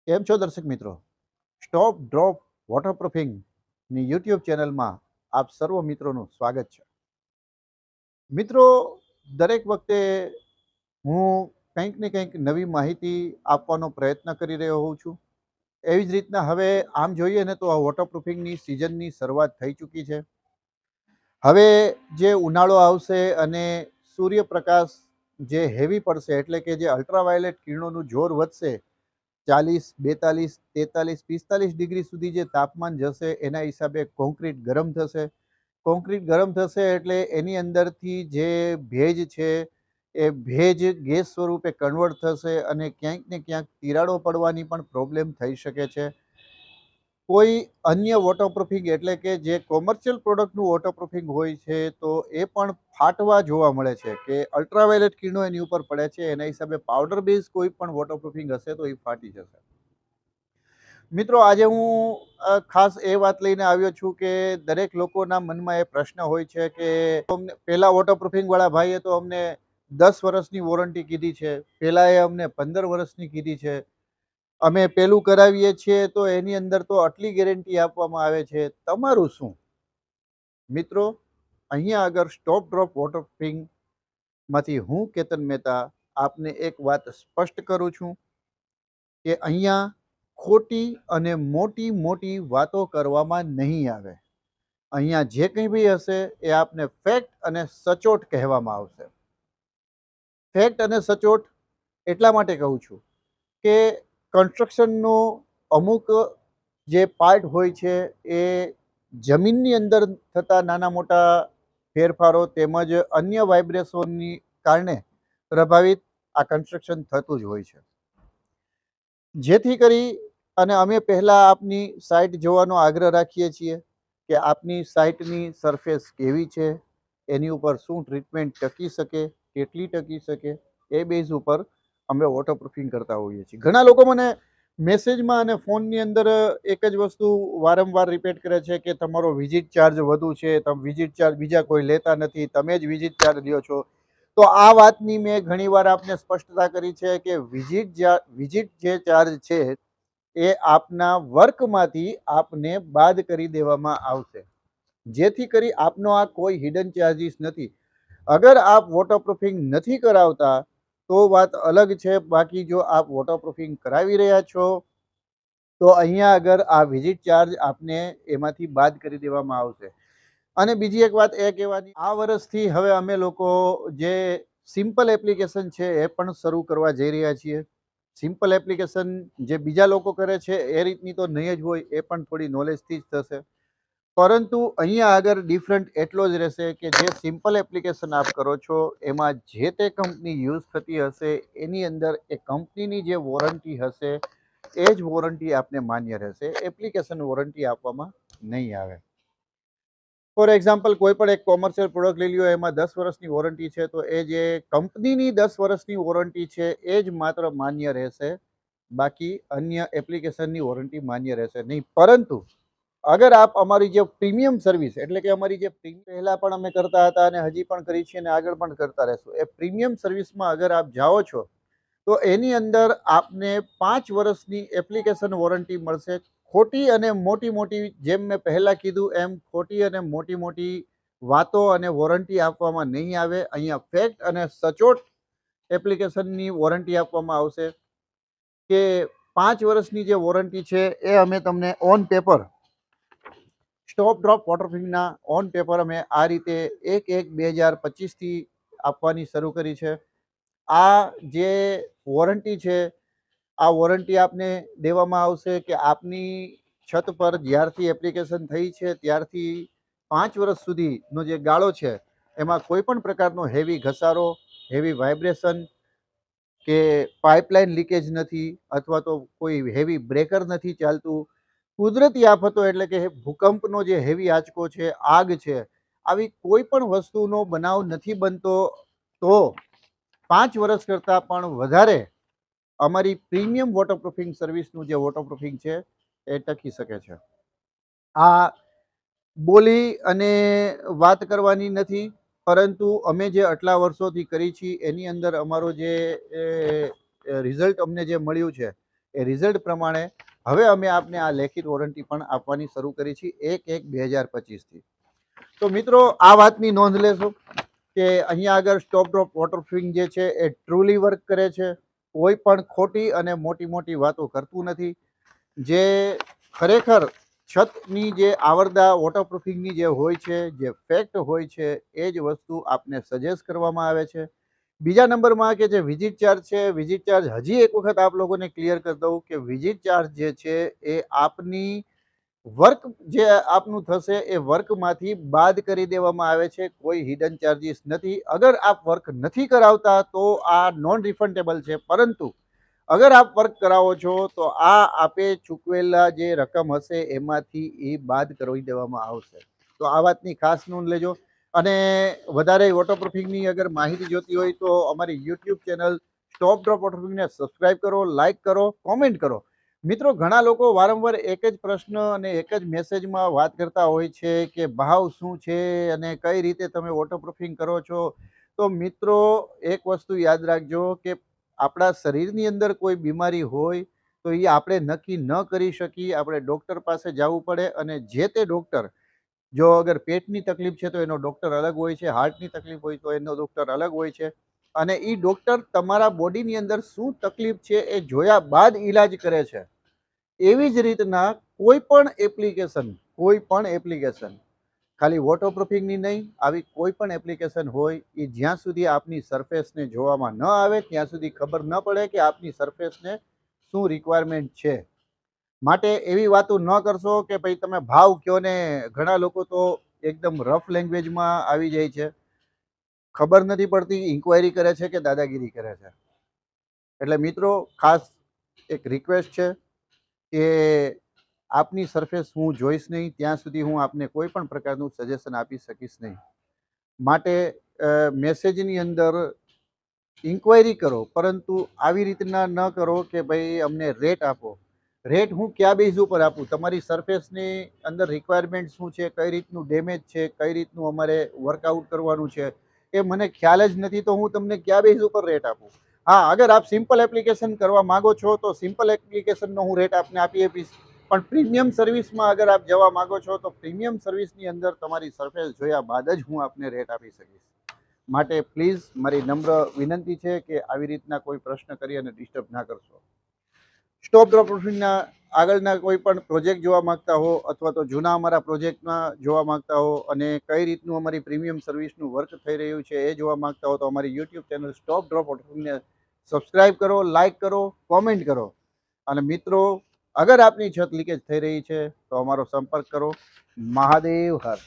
કેમ છો દર્શક મિત્રો? સ્ટોપ ડ્રોપ વોટરપ્રૂફિંગની યુટ્યુબ ચેનલમાં આપ સર્વ મિત્રોનું સ્વાગત છે. મિત્રો, દરેક વખતે હું કંઈક ને કંઈક નવી માહિતી આપવાનો પ્રયત્ન કરી રહ્યો હોઉં છું. એવી જ રીતના હવે આમ જોઈએ ને તો આ વોટરપ્રૂફિંગની સિઝનની શરૂઆત થઈ ચૂકી છે. હવે જે ઉનાળો આવશે અને સૂર્યપ્રકાશ જે હેવી પડશે એટલે કે જે અલ્ટ્રાવાયોલેટ કિરણોનું જોર વધશે, 40, 42, 43, 45 ડિગ્રી સુધી જે તાપમાન જશે એના હિસાબે કોન્ક્રીટ ગરમ થશે. કોન્ક્રીટ ગરમ થશે એટલે એની અંદરથી જે ભેજ છે એ ભેજ ગેસ સ્વરૂપે કન્વર્ટ થશે અને ક્યાંક ને ક્યાંક તિરાડો પડવાની પણ પ્રોબ્લેમ થઈ શકે છે. કોઈ અન્ય વોટરપ્રૂફિંગ એટલે કે જે કોમર્શિયલ પ્રોડક્ટનું વોટરપ્રૂફિંગ હોય છે તો એ પણ ફાટવા જોવા મળે છે કે અલ્ટ્રાવાયોલેટ કિરણો એની ઉપર પડે છે, એના હિસાબે પાવડર બેઝ કોઈ પણ વોટરપ્રૂફિંગ હશે તો એ ફાટી જશે. મિત્રો, આજે હું ખાસ એ વાત લઈને આવ્યો છું કે દરેક લોકોના મનમાં એ પ્રશ્ન હોય છે કે પહેલા વોટરપ્રૂફિંગ વાળા ભાઈએ તો અમને 10 વર્ષની વોરંટી કીધી છે, પહેલાએ અમને 15 વર્ષની કીધી છે. અમે પેલું કરાવીએ છીએ તો એની અંદર તો આટલી ગેરંટી આપવામાં આવે છે, તમારું શું? મિત્રો, અહીંયા આગળ સ્ટોપ ડ્રોપ વોટરપ્રૂફિંગમાંથી હું કેતન મહેતા આપને એક વાત સ્પષ્ટ કરું છું કે અહીંયા ખોટી અને મોટી મોટી વાતો કરવામાં નહીં આવે. અહીંયા જે કંઈ બી હશે એ આપને ફેક્ટ અને સચોટ કહેવામાં આવશે. ફેક્ટ અને સચોટ એટલા માટે કહું છું કે કન્સ્ટ્રક્શનનો અમુક જે પાર્ટ હોય છે એ જમીનની અંદર થતા નાના મોટા ફેરફારો તેમજ અન્ય વાઇબ્રેશનની કારણે પ્રભાવિત આ કન્સ્ટ્રક્શન થતું જ હોય છે. જેથી કરી અને અમે પહેલાં આપની સાઇટ જોવાનો આગ્રહ રાખીએ છીએ કે આપની સાઇટની સરફેસ કેવી છે, એની ઉપર શું ટ્રીટમેન્ટ ટકી શકે, કેટલી ટકી શકે, એ બેઝ ઉપર અમે વોટરપ્રૂફિંગ કરતા હોઈએ છીએ. ઘણા લોકો મને મેસેજમાં અને ફોનની અંદર એક જ વસ્તુ વારંવાર રિપીટ કરે છે કે તમારો વિઝિટ ચાર્જ વધુ છે, તમે વિઝિટ ચાર્જ બીજા કોઈ લેતા નથી, તમે જ વિઝિટ ચાર્જ લ્યો છો. તો આ વાતની મેં ઘણીવાર આપને સ્પષ્ટતા કરી છે કે વિઝિટ જે ચાર્જ છે એ આપના વર્કમાંથી આપને બાદ કરી દેવામાં આવશે, જેથી કરી આપનો આ કોઈ હિડન ચાર્જીસ નથી. અગર આપ વોટરપ્રૂફિંગ નથી કરાવતા તો વાત અલગ છે, બાકી જો આપ વોટરપ્રૂફિંગ કરાવી રહ્યા છો તો અહીંયા આગળ આ વિઝિટ ચાર્જ આપને એમાંથી બાદ કરી દેવામાં આવશે. અને બીજી એક વાત એ કહેવાની, આ વર્ષથી હવે અમે લોકો જે સિમ્પલ એપ્લિકેશન છે એ પણ શરૂ કરવા જઈ રહ્યા છીએ. સિમ્પલ એપ્લિકેશન જે બીજા લોકો કરે છે એ રીતની તો નહીં જ હોય, એ પણ થોડી નોલેજથી જ થશે. પરંતુ અહીંયા આગળ ડિફરન્ટ એટલો જ રહેશે કે જે સિમ્પલ એપ્લિકેશન આપ કરો છો એમાં જે તે કંપની યુઝ થતી હશે એની અંદર એ કંપનીની જે વોરંટી હશે એ જ વોરંટી આપને માન્ય રહેશે. એપ્લિકેશન વોરંટી આપવામાં નહીં આવે. ફોર એક્ઝામ્પલ, કોઈ પણ એક કોમર્શિયલ પ્રોડક્ટ લઈ લ્યો, એમાં 10 વર્ષની વોરંટી છે તો એ જે કંપનીની 10 વર્ષની વોરંટી છે એ જ માત્ર માન્ય રહેશે, બાકી અન્ય એપ્લિકેશનની વોરંટી માન્ય રહેશે નહીં. પરંતુ અગર આપ અમારી જે પ્રીમિયમ સર્વિસ એટલે કે અમારી જે પહેલાં પણ અમે કરતા હતા અને હજી પણ કરી છીએ અને આગળ પણ કરતા રહેશું, એ પ્રીમિયમ સર્વિસમાં અગર આપ જાઓ છો તો એની અંદર આપને 5 વર્ષની એપ્લિકેશન વોરંટી મળશે. ખોટી અને મોટી મોટી, જેમ મેં પહેલાં કીધું એમ, ખોટી અને મોટી મોટી વાતો અને વોરંટી આપવામાં નહીં આવે. અહીંયા ફેક્ટ અને સચોટ એપ્લિકેશનની વોરંટી આપવામાં આવશે કે 5 વર્ષની જે વોરંટી છે એ અમે તમને ઓન પેપર સ્ટોપ ડ્રોપ વોટરપ્રૂફિંગના ઓન પેપર અમે આ રીતે 1/1/2025થી આપવાની શરૂ કરી છે. આ જે વોરંટી છે આ વોરંટી આપને દેવામાં આવશે કે આપની છત પર જ્યારથી એપ્લિકેશન થઈ છે ત્યારથી 5 વર્ષ સુધીનો જે ગાળો છે એમાં કોઈ પણ પ્રકારનો હેવી ઘસારો, હેવી વાઇબ્રેશન કે પાઇપલાઇન લીકેજ નથી, અથવા તો કોઈ હેવી બ્રેકર નથી ચાલતું. કુદરતી આફતો એટલે કે ભૂકંપનો જે હેવી આંચકો છે, આગ છે, આવી કોઈ પણ વસ્તુનો બનાવ નથી બનતો. તો 5 વર્ષ કરતાં પણ વધારે અમારી પ્રીમિયમ વોટરપ્રૂફિંગ સર્વિસનું જે વોટરપ્રૂફિંગ છે એ ટકી શકે છે. આ બોલી અને વાત કરવાની નથી, પરંતુ અમે જે આટલા વર્ષોથી કરી છીએ એની અંદર અમારો જે રિઝલ્ટ અમને જે મળ્યું છે એ રિઝલ્ટ પ્રમાણે હવે અમે આપને આ લેખિત વોરંટી પણ આપવાની શરૂ કરી છે 1/1/2025 થી. તો મિત્રો આ વાતની નોંધ લેશો કે અહીંયા આગળ સ્ટોપ ડ્રોપ વોટરપ્રૂફિંગ જે છે એ ટ્રુલી વર્ક કરે છે. કોઈ પણ ખોટી અને મોટી મોટી વાતો કરતું નથી. જે ખરેખર છતની જે આવરદા વોટરપ્રૂફિંગની જે હોય છે, જે ફેક્ટ હોય છે, એ જ વસ્તુ આપને સજેસ્ટ કરવામાં આવે છે. બીજા નંબરમાં કે જે વિઝિટ ચાર્જ છે, વિઝિટ ચાર્જ હજી એક વખત આપ લોકોને ક્લિયર કરી દઉં કે વિઝિટ ચાર્જ જે છે એ આપની વર્ક જે આપનું થશે એ વર્કમાંથી બાદ કરી દેવામાં આવે છે. કોઈ હિડન ચાર્જીસ નથી. અગર આપ વર્ક નથી કરાવતા તો આ નોન રિફંડેબલ છે, પરંતુ અગર આપ વર્ક કરાવો છો તો આ આપે ચૂકવેલા જે રકમ હશે એમાંથી એ બાદ કરી દેવામાં આવશે. તો આ વાતની ખાસ નોંધ લેજો. અને વધારે વોટરપ્રૂફિંગની અગર માહિતી જોતી હોય તો અમારી યુટ્યુબ ચેનલ સ્ટોપ ડ્રોપ વોટરપ્રૂફિંગને સબસ્ક્રાઇબ કરો, લાઇક કરો, કોમેન્ટ કરો. મિત્રો ઘણા લોકો વારંવાર એક જ પ્રશ્ન અને એક જ મેસેજમાં વાત કરતા હોય છે કે ભાવ શું છે અને કઈ રીતે તમે વોટરપ્રૂફિંગ કરો છો. તો મિત્રો એક વસ્તુ યાદ રાખજો કે આપણા શરીરની અંદર કોઈ બીમારી હોય તો એ આપણે નક્કી ન કરી શકીએ. આપણે ડૉક્ટર પાસે જવું પડે અને જે તે ડૉક્ટર, જો અગર પેટની તકલીફ છે તો એનો ડૉક્ટર અલગ હોય છે, હાર્ટની તકલીફ હોય તો એનો ડૉક્ટર અલગ હોય છે. અને એ ડૉક્ટર તમારા બોડીની અંદર શું તકલીફ છે એ જોયા બાદ ઈલાજ કરે છે. એવી જ રીતના કોઈ પણ એપ્લિકેશન ખાલી વોટરપ્રૂફિંગની નહીં, આવી કોઈ પણ એપ્લિકેશન હોય એ જ્યાં સુધી આપની સરફેસને જોવામાં ન આવે ત્યાં સુધી ખબર ન પડે કે આપની સરફેસને શું રિક્વાયરમેન્ટ છે. માટે એવી વાતો ન કરશો કે ભાઈ તમે ભાવ કયો ને. ઘણા લોકો તો એકદમ રફ લેંગ્વેજમાં આવી જાય છે, ખબર નથી પડતી, ઇન્ક્વાયરી કરે છે કે દાદાગીરી કરે છે. એટલે મિત્રો ખાસ એક રિક્વેસ્ટ છે કે આપની સરફેસ હું જોઈશ નહીં ત્યાં સુધી હું આપને કોઈ પણ પ્રકારનું સજેશન આપી શકીશ નહીં. માટે મેસેજની અંદર ઇન્ક્વાયરી કરો, પરંતુ આવી રીતના ન કરો કે ભાઈ અમને રેટ આપો. રેટ હું કયા બેઝ ઉપર આપું? તમારી સરફેસની અંદર રિક્વાયરમેન્ટ શું છે, કઈ રીતનું ડેમેજ છે, કઈ રીતનું અમારે વર્કઆઉટ કરવાનું છે એ મને ખ્યાલ જ નથી, તો હું તમને કયા બેઝ ઉપર રેટ આપું? હા, અગર આપ સિમ્પલ એપ્લિકેશન કરવા માગો છો તો સિમ્પલ એપ્લિકેશનનો હું રેટ આપને આપી આપીશ. પણ પ્રીમિયમ સર્વિસમાં અગર આપ જવા માગો છો તો પ્રીમિયમ સર્વિસની અંદર તમારી સરફેસ જોયા બાદ જ હું આપને રેટ આપી શકીશ. માટે પ્લીઝ મારી નમ્ર વિનંતી છે કે આવી રીતના કોઈ પ્રશ્ન કરી અને ડિસ્ટર્બ ના કરશો. સ્ટોપ ડ્રોપ વોટરપ્રૂફિંગના આગળના કોઈ પણ પ્રોજેક્ટ જોવા માંગતા હો અથવા તો જૂના અમારા પ્રોજેક્ટમાં જોવા માંગતા હો અને કઈ રીતનું અમારી પ્રીમિયમ સર્વિસનું વર્ક થઈ રહ્યું છે એ જોવા માંગતા હો તો અમારી યુટ્યુબ ચેનલ સ્ટોપ ડ્રોપ વોટરપ્રૂફિંગને સબસ્ક્રાઇબ કરો, લાઇક કરો, કોમેન્ટ કરો. અને મિત્રો અગર આપની છત લીકેજ થઈ રહી છે તો અમારો સંપર્ક કરો. મહાદેવ હર.